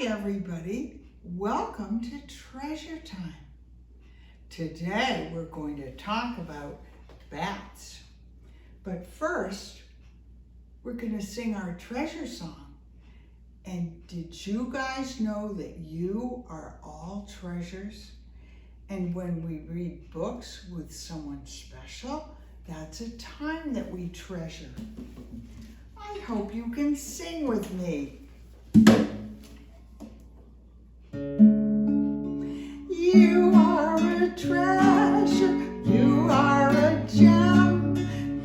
Hi everybody, welcome to Treasure Time. Today we're going to talk about bats. But first, we're going to sing our treasure song. And did you guys know that you are all treasures? And when we read books with someone special, that's a time that we treasure. I hope you can sing with me. You are a treasure, you are a gem,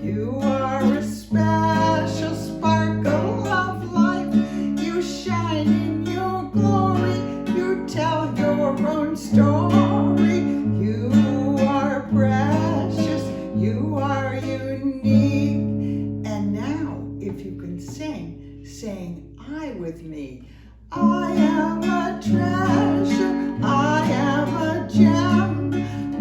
you are a special sparkle of life. You shine in your glory, you tell your own story. You are precious, you are unique. And now, if you can sing, sing I with me. I am a treasure, I am a gem,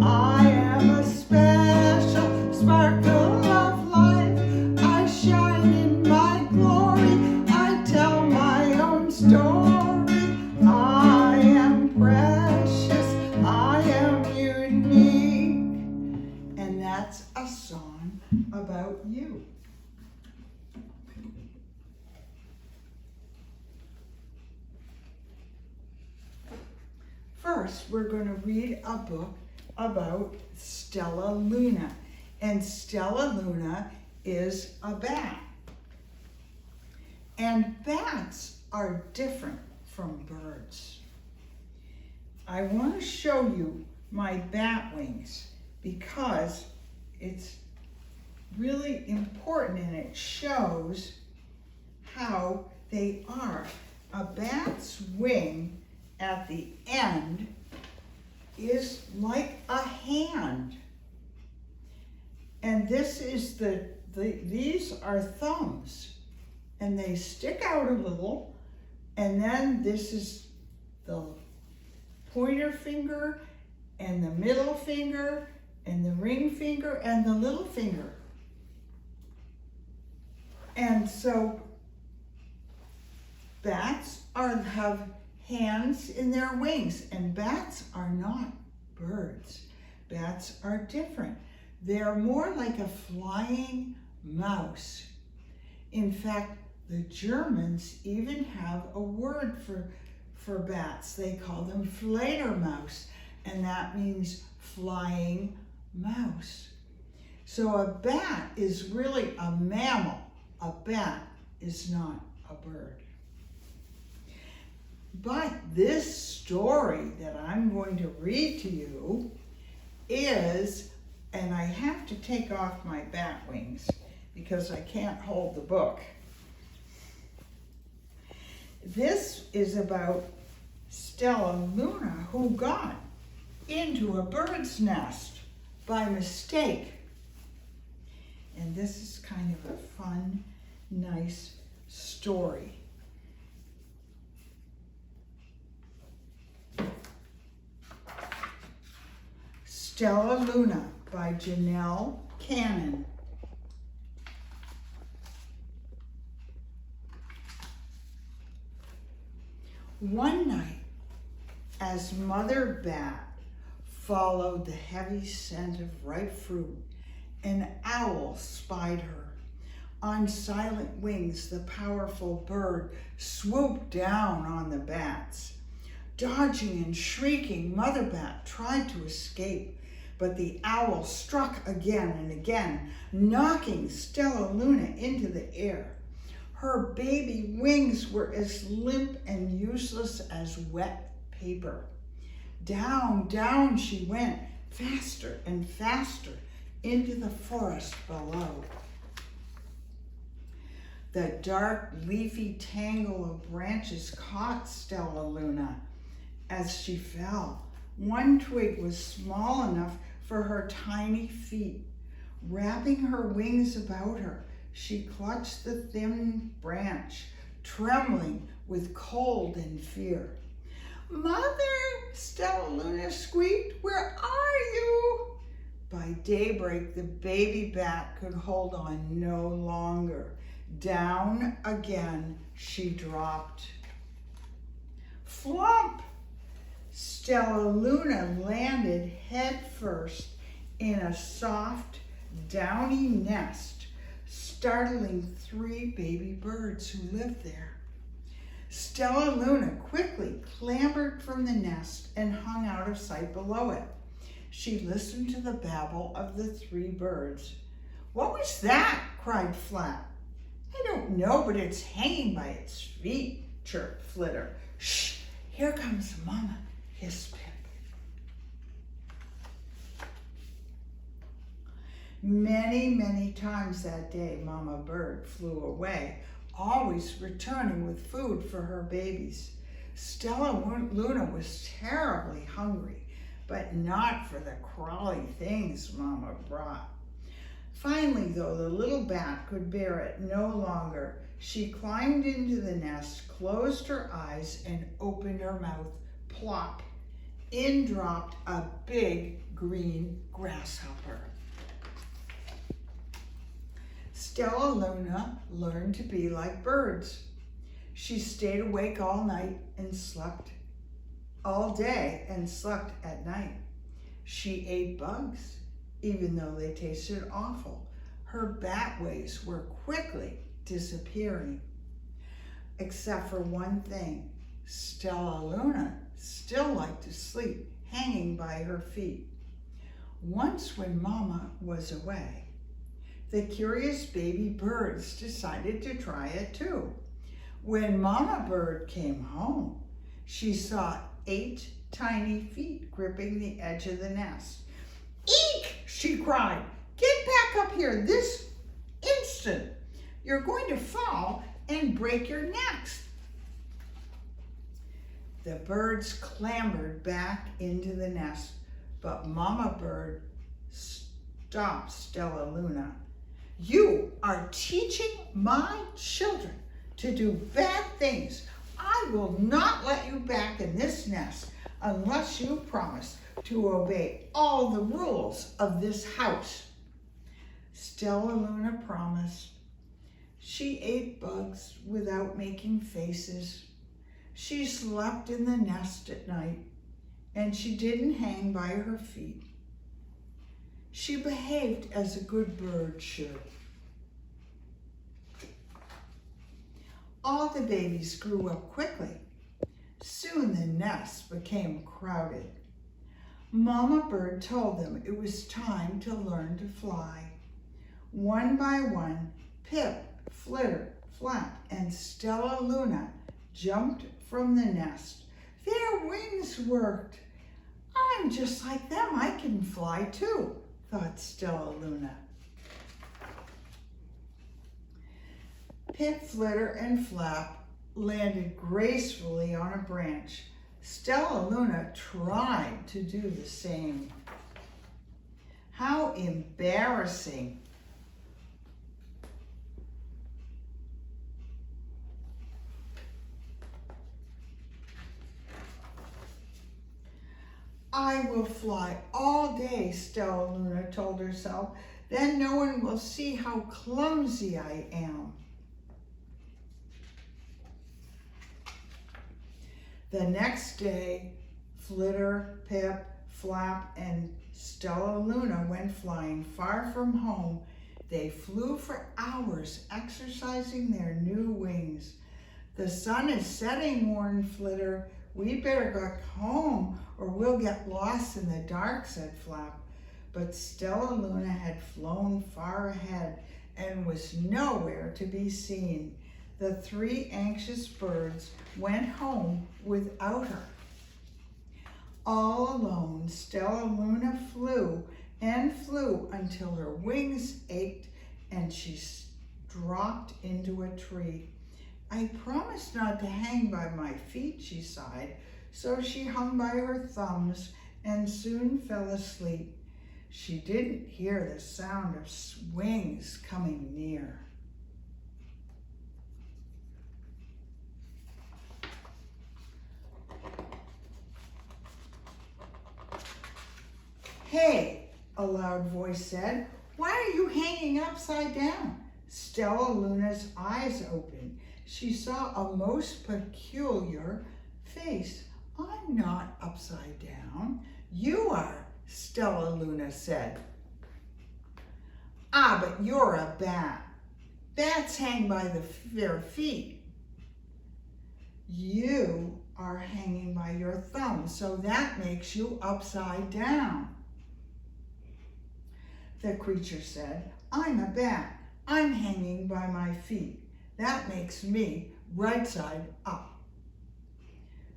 I am a special sparkle of life. I shine in my glory, I tell my own story. I am precious, I am unique. And that's a song about you. First, we're going to read a book about Stellaluna. And Stellaluna is a bat. And bats are different from birds. I want to show you my bat wings because it's really important and it shows how they are. A bat's wing at the end is like a hand. And this is these are thumbs. And they stick out a little. And then this is the pointer finger and the middle finger and the ring finger and the little finger. And so bats have hands in their wings, and bats are not birds. Bats are different. They're more like a flying mouse. In fact, the Germans even have a word for bats. They call them Fledermaus, and that means flying mouse. So a bat is really a mammal. A bat is not a bird. But this story that I'm going to read to you is, and I have to take off my bat wings because I can't hold the book. This is about Stellaluna, who got into a bird's nest by mistake. And this is kind of a fun, nice story. Stellaluna by Janell. One night, as Mother Bat followed the heavy scent of ripe fruit, an owl spied her. On silent wings, the powerful bird swooped down on the bats. Dodging and shrieking, Mother Bat tried to escape, but the owl struck again and again, knocking Stellaluna into the air. Her baby wings were as limp and useless as wet paper. Down, down she went, faster and faster, into the forest below. The dark, leafy tangle of branches caught Stellaluna as she fell. One twig was small enough for her tiny feet. Wrapping her wings about her, she clutched the thin branch, trembling with cold and fear. "Mother," Stellaluna squeaked, "where are you?" By daybreak, the baby bat could hold on no longer. Down again she dropped. Flump! Stellaluna landed head first in a soft, downy nest, startling 3 baby birds who lived there. Stellaluna quickly clambered from the nest and hung out of sight below it. She listened to the babble of the 3 birds. "What was that?" cried Flap. "I don't know, but it's hanging by its feet," chirped Flitter. "Shh, here comes Mama," hissed Pip. Many, many times that day, Mama Bird flew away, always returning with food for her babies. Stellaluna was terribly hungry, but not for the crawly things Mama brought. Finally, though, the little bat could bear it no longer. She climbed into the nest, closed her eyes, and opened her mouth. Plop! In dropped a big green grasshopper. Stellaluna learned to be like birds. She stayed awake all night and slept all day and slept at night. She ate bugs, even though they tasted awful. Her bat ways were quickly disappearing. Except for one thing, Stellaluna still liked to sleep hanging by her feet. Once when Mama was away, the curious baby birds decided to try it too. When Mama Bird came home, she saw 8 tiny feet gripping the edge of the nest. "Eek!" she cried. "Get back up here this instant. You're going to fall and break your necks." The birds clambered back into the nest, but Mama Bird stopped Stellaluna. "You are teaching my children to do bad things. I will not let you back in this nest unless you promise to obey all the rules of this house." Stellaluna promised. She ate bugs without making faces. She slept in the nest at night, and she didn't hang by her feet. She behaved as a good bird should. All the babies grew up quickly. Soon the nest became crowded. Mama Bird told them it was time to learn to fly. One by one, Pip, Flitter, Flap, and Stellaluna jumped from the nest. Their wings worked. "I'm just like them. I can fly too," thought Stellaluna. Pip, Flitter, and Flap landed gracefully on a branch. Stellaluna tried to do the same. How embarrassing. "I will fly all day," Stellaluna told herself. "Then no one will see how clumsy I am." The next day, Flitter, Pip, Flap, and Stellaluna went flying far from home. They flew for hours, exercising their new wings. "The sun is setting," warned Flitter. "We better get home or we'll get lost in the dark," said Flap. But Stellaluna had flown far ahead and was nowhere to be seen. The 3 anxious birds went home without her. All alone, Stellaluna flew and flew until her wings ached and she dropped into a tree. "I promised not to hang by my feet," she sighed, so she hung by her thumbs and soon fell asleep. She didn't hear the sound of wings coming near. "Hey," a loud voice said, "why are you hanging upside down?" Stellaluna's eyes opened. She saw a most peculiar Face, I'm not upside down. You are, Stellaluna said. Ah, but you're a bat. Bats hang by their feet. You are hanging by your thumb, so that makes you upside down. The creature said, I'm a bat. I'm hanging by my feet. That makes me right side up.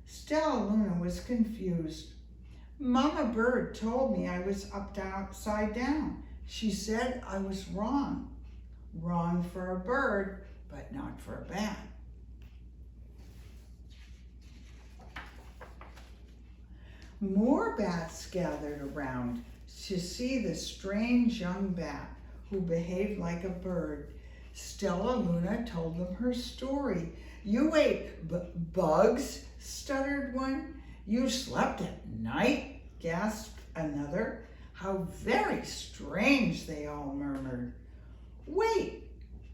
Stellaluna was confused. Mama Bird told me I was upside down. She said I was wrong. Wrong for a bird, but not for a bat. More bats gathered around to see the strange young bat who behaved like a bird. Stellaluna told them her story. You ate bugs, stuttered one. You slept at night, gasped another. How very strange, they all murmured. Wait,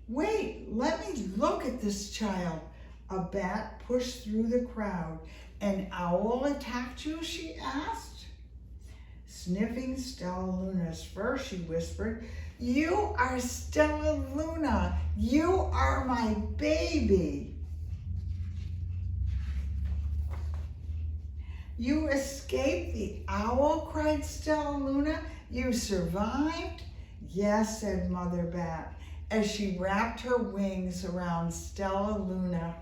let me look at this child. A bat pushed through the crowd. An owl attacked you, she asked. Sniffing Stellaluna's fur, she whispered, You are Stellaluna. You are my baby. You escaped the owl, cried Stellaluna. You survived? Yes, said Mother Bat, as she wrapped her wings around Stellaluna.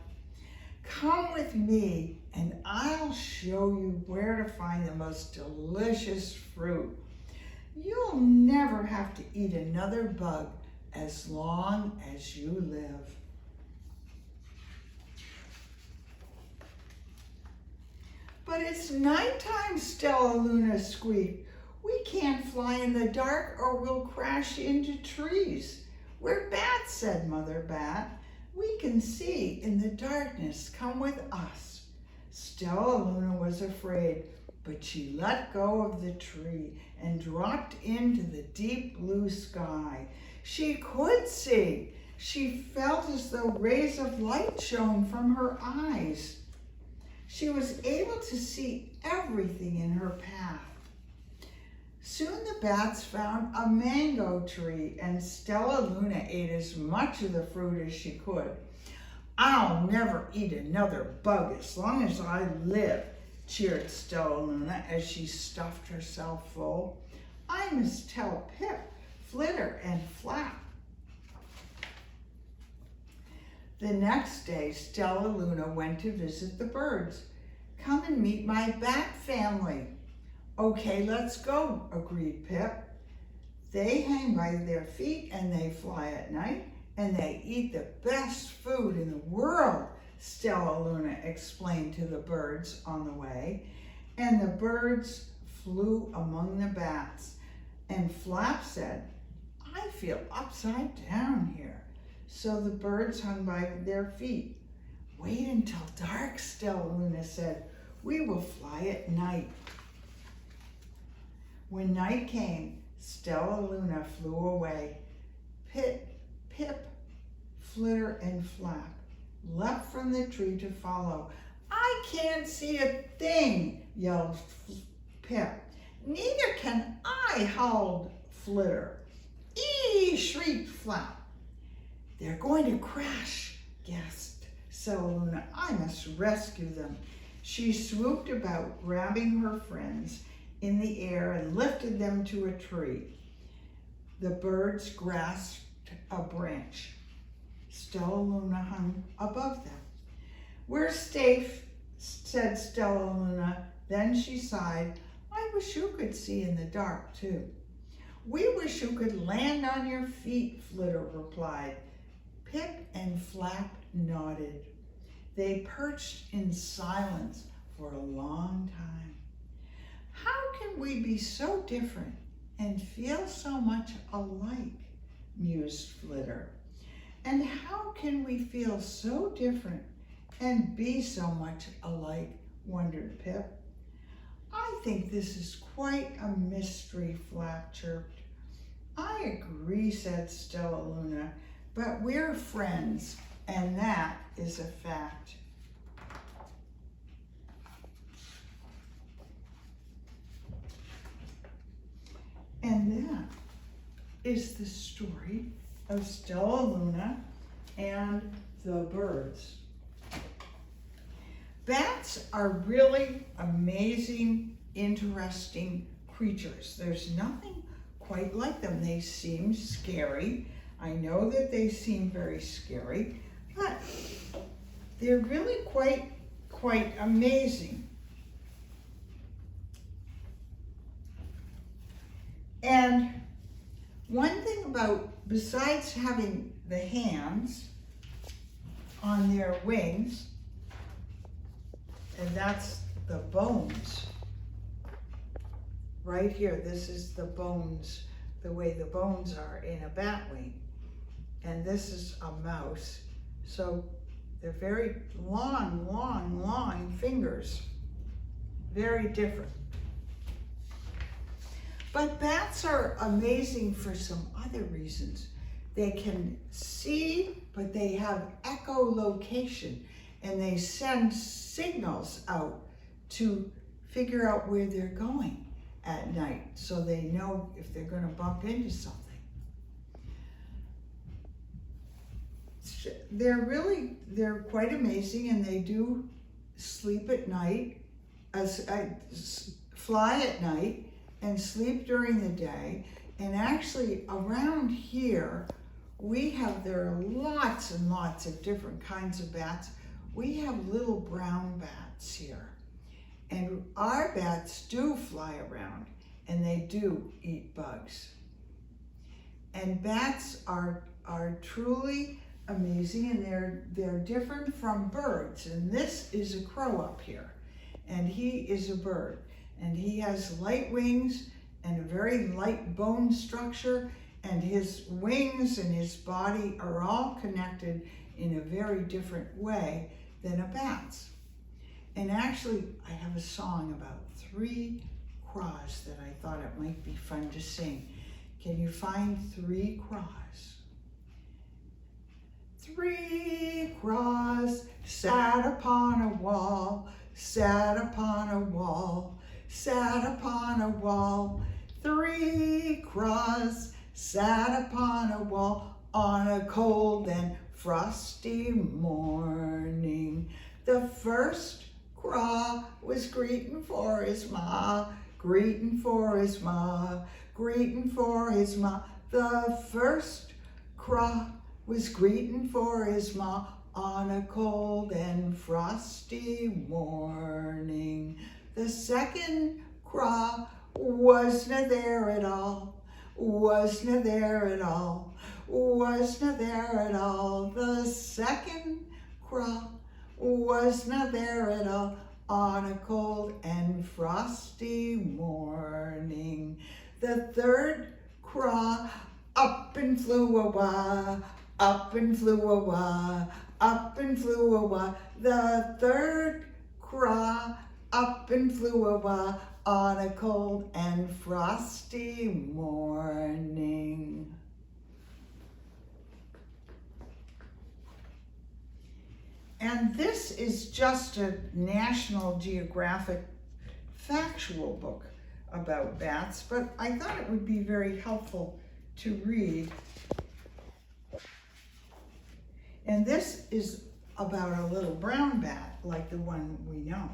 Come with me, and I'll show you where to find the most delicious fruit. You'll never have to eat another bug as long as you live. But it's nighttime, Stellaluna squeaked. We can't fly in the dark or we'll crash into trees. We're bats, said Mother Bat. We can see in the darkness. Come with us. Stellaluna was afraid, but she let go of the tree and dropped into the deep blue sky. She could see. She felt as though rays of light shone from her eyes. She was able to see everything in her path. Soon the bats found a mango tree, and Stellaluna ate as much of the fruit as she could. I'll never eat another bug as long as I live, cheered Stellaluna as she stuffed herself full. I must tell Pip, Flitter, and Flap. The next day, Stellaluna went to visit the birds. Come and meet my bat family. Okay, let's go, agreed Pip. They hang by their feet and they fly at night and they eat the best food in the world, Stellaluna explained to the birds on the way. And the birds flew among the bats. And Flap said, I feel upside down here. So the birds hung by their feet. Wait until dark, Stellaluna said. We will fly at night. When night came, Stellaluna flew away. Pip, Flitter, and Flap leapt from the tree to follow. I can't see a thing, yelled Pip. Neither can I, howled Flitter. Ee, shrieked Flap. They're going to crash, gasped Stellaluna. I must rescue them. She swooped about, grabbing her friends in the air and lifted them to a tree. The birds grasped a branch. Stellaluna hung above them. We're safe, said Stellaluna. Then she sighed. I wish you could see in the dark, too. We wish you could land on your feet, Flitter replied. Pip and Flap nodded. They perched in silence for a long time. How can we be so different and feel so much alike, mused Flitter. And how can we feel so different and be so much alike, wondered Pip. I think this is quite a mystery, Flap chirped. I agree, said Stellaluna, but we're friends, and that is a fact. is the story of Stellaluna and the birds. Bats are really amazing, interesting creatures. There's nothing quite like them. They seem scary. I know that they seem very scary, but they're really quite amazing. And one thing about, besides having the hands on their wings, and that's the bones. Right here, this is the bones, the way the bones are in a bat wing. And this is a mouse. So they're very long fingers. Very different. But bats are amazing for some other reasons. They can see, but they have echolocation, and they send signals out to figure out where they're going at night, so they know if they're going to bump into something. They're quite amazing, and they do sleep at night, fly at night, and sleep during the day. And actually around here, there are lots and lots of different kinds of bats. We have little brown bats here. And our bats do fly around, and they do eat bugs. And bats are truly amazing, and they're different from birds. And this is a crow up here, and he is a bird. And he has light wings and a very light bone structure, and his wings and his body are all connected in a very different way than a bat's. And actually, I have a song about 3 crows that I thought it might be fun to sing. Can you find 3 crows? 3 crows sat upon a wall, sat upon a wall, sat upon a wall. 3 crows sat upon a wall on a cold and frosty morning. The first crow was greeting for his ma, greeting for his ma, greeting for his ma. The first crow was greeting for his ma on a cold and frosty morning. The second crow wasna there at all, wasna there at all, wasna there at all. The second crow wasna there at all on a cold and frosty morning. The third crow up and flew away, up and flew away, up and flew away. The third crow up and flew away on a cold and frosty morning. And this is just a National Geographic factual book about bats, but I thought it would be very helpful to read. And this is about a little brown bat, like the one we know.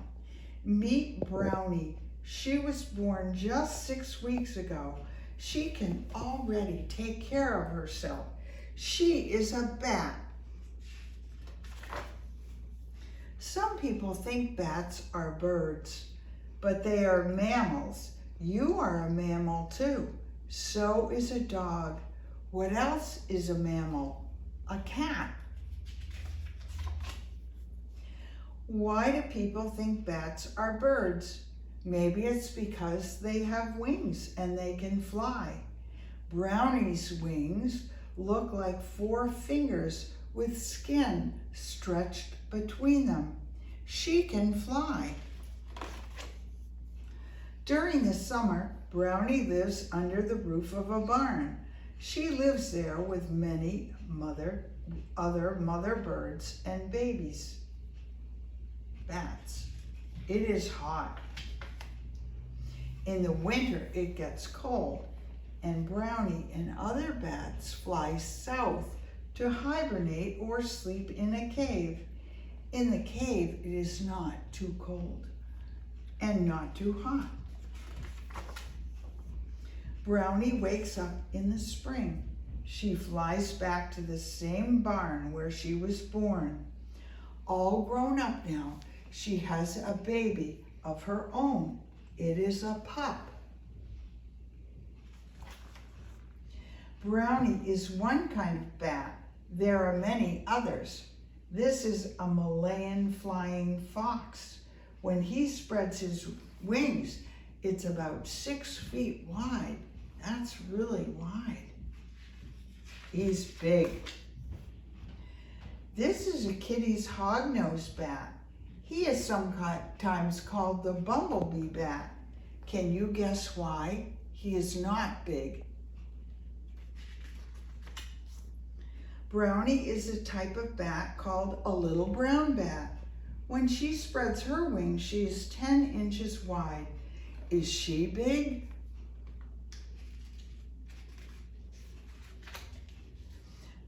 Meet Brownie. She was born just 6 weeks ago. She can already take care of herself. She is a bat. Some people think bats are birds, but they are mammals. You are a mammal too. So is a dog. What else is a mammal? A cat. Why do people think bats are birds? Maybe it's because they have wings and they can fly. Brownie's wings look like 4 fingers with skin stretched between them. She can fly. During the summer, Brownie lives under the roof of a barn. She lives there with many other mother birds and babies. Bats. It is hot. In the winter, it gets cold. and Brownie and other bats fly south to hibernate or sleep in a cave. In the cave, it is not too cold and not too hot. Brownie wakes up in the spring. She flies back to the same barn where she was born. All grown up now, she has a baby of her own. It is a pup. Brownie is one kind of bat. There are many others. This is a Malayan flying fox. When he spreads his wings, it's about 6 feet wide. That's really wide. He's big. This is a Kitty's hognose bat. He is sometimes called the bumblebee bat. Can you guess why? He is not big. Brownie is a type of bat called a little brown bat. When she spreads her wings, she is 10 inches wide. Is she big?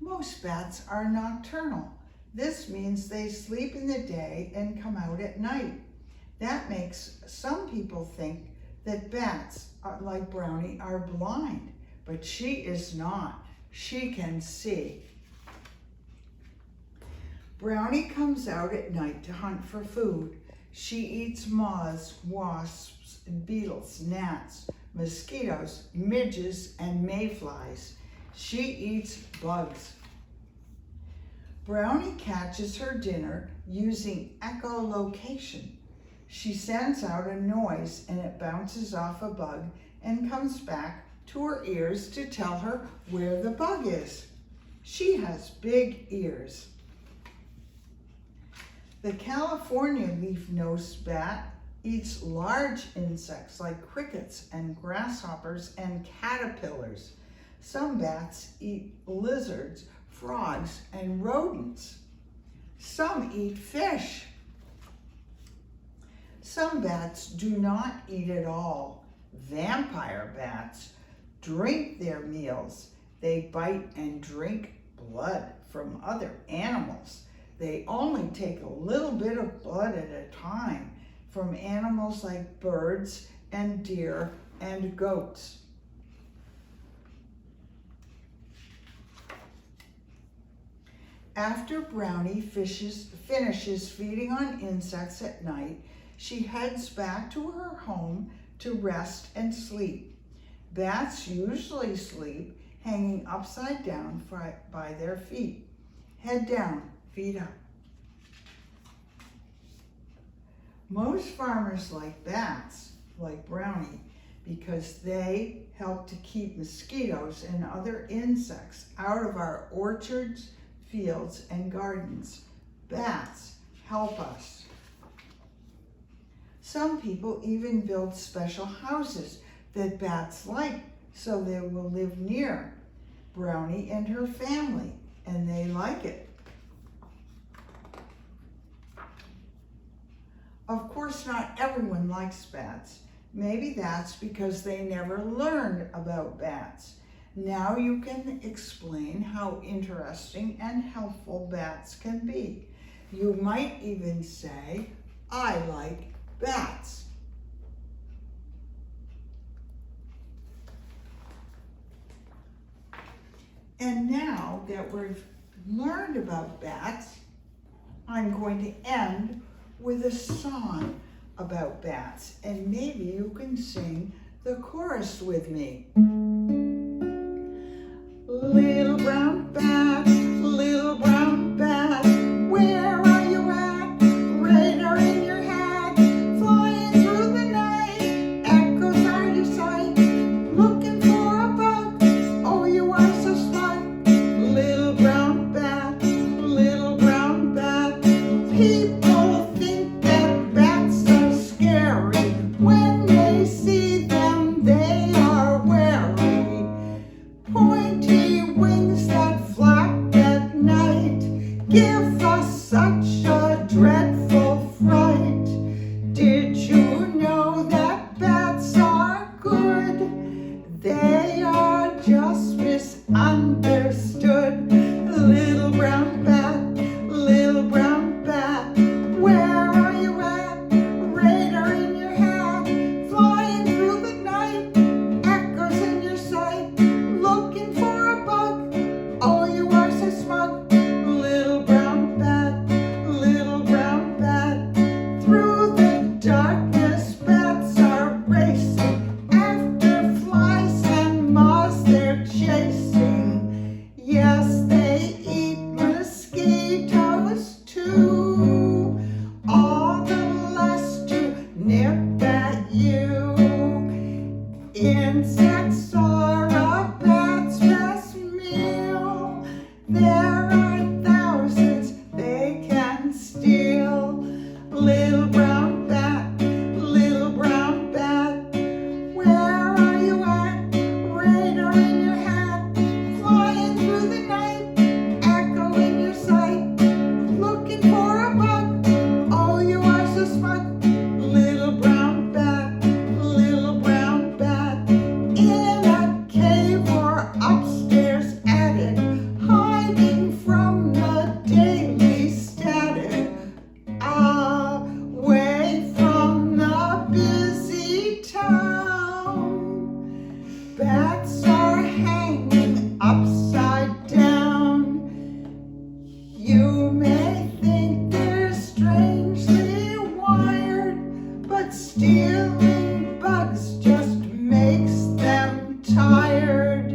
Most bats are nocturnal. This means they sleep in the day and come out at night. That makes some people think that bats, like Brownie, are blind, but she is not. She can see. Brownie comes out at night to hunt for food. She eats moths, wasps, beetles, gnats, mosquitoes, midges, and mayflies. She eats bugs. Brownie catches her dinner using echolocation. She sends out a noise and it bounces off a bug and comes back to her ears to tell her where the bug is. She has big ears. The California leaf-nosed bat eats large insects like crickets and grasshoppers and caterpillars. Some bats eat lizards, frogs, and rodents. Some eat fish. Some bats do not eat at all. Vampire bats drink their meals. They bite and drink blood from other animals. They only take a little bit of blood at a time from animals like birds and deer and goats. After Brownie finishes feeding on insects at night, she heads back to her home to rest and sleep. Bats usually sleep hanging upside down by their feet. Head down, feet up. Most farmers like bats, like Brownie, because they help to keep mosquitoes and other insects out of our orchards, fields, and gardens. Bats help us. Some people even build special houses that bats like so they will live near Brownie and her family, and they like it. Of course, not everyone likes bats. Maybe that's because they never learned about bats. Now you can explain how interesting and helpful bats can be. You might even say, I like bats. And now that we've learned about bats, I'm going to end with a song about bats, and maybe you can sing the chorus with me. Little brown bat, where are you at? Radar in your hat, flying through the night, echoes are your sight, looking for a bug, oh you are so smart. Little brown bat, people think that bats are scary. When they see them, they are wary. Stealing bugs just makes them tired.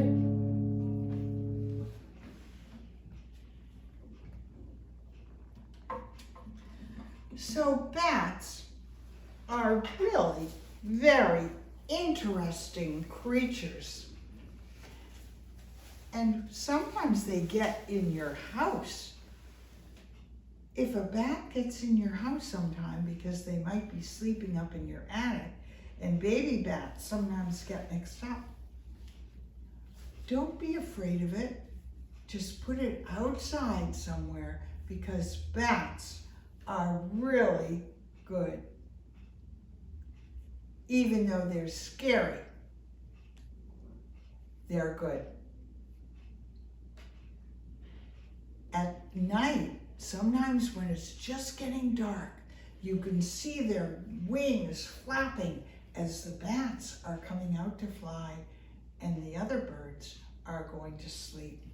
So bats are really very interesting creatures. And sometimes they get in your house. If a bat gets in your house sometime, because they might be sleeping up in your attic, and baby bats sometimes get mixed up, don't be afraid of it. Just put it outside somewhere, because bats are really good. Even though they're scary, they're good. At night, sometimes when it's just getting dark, you can see their wings flapping as the bats are coming out to fly and the other birds are going to sleep.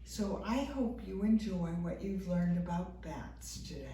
So I hope you enjoy what you've learned about bats today.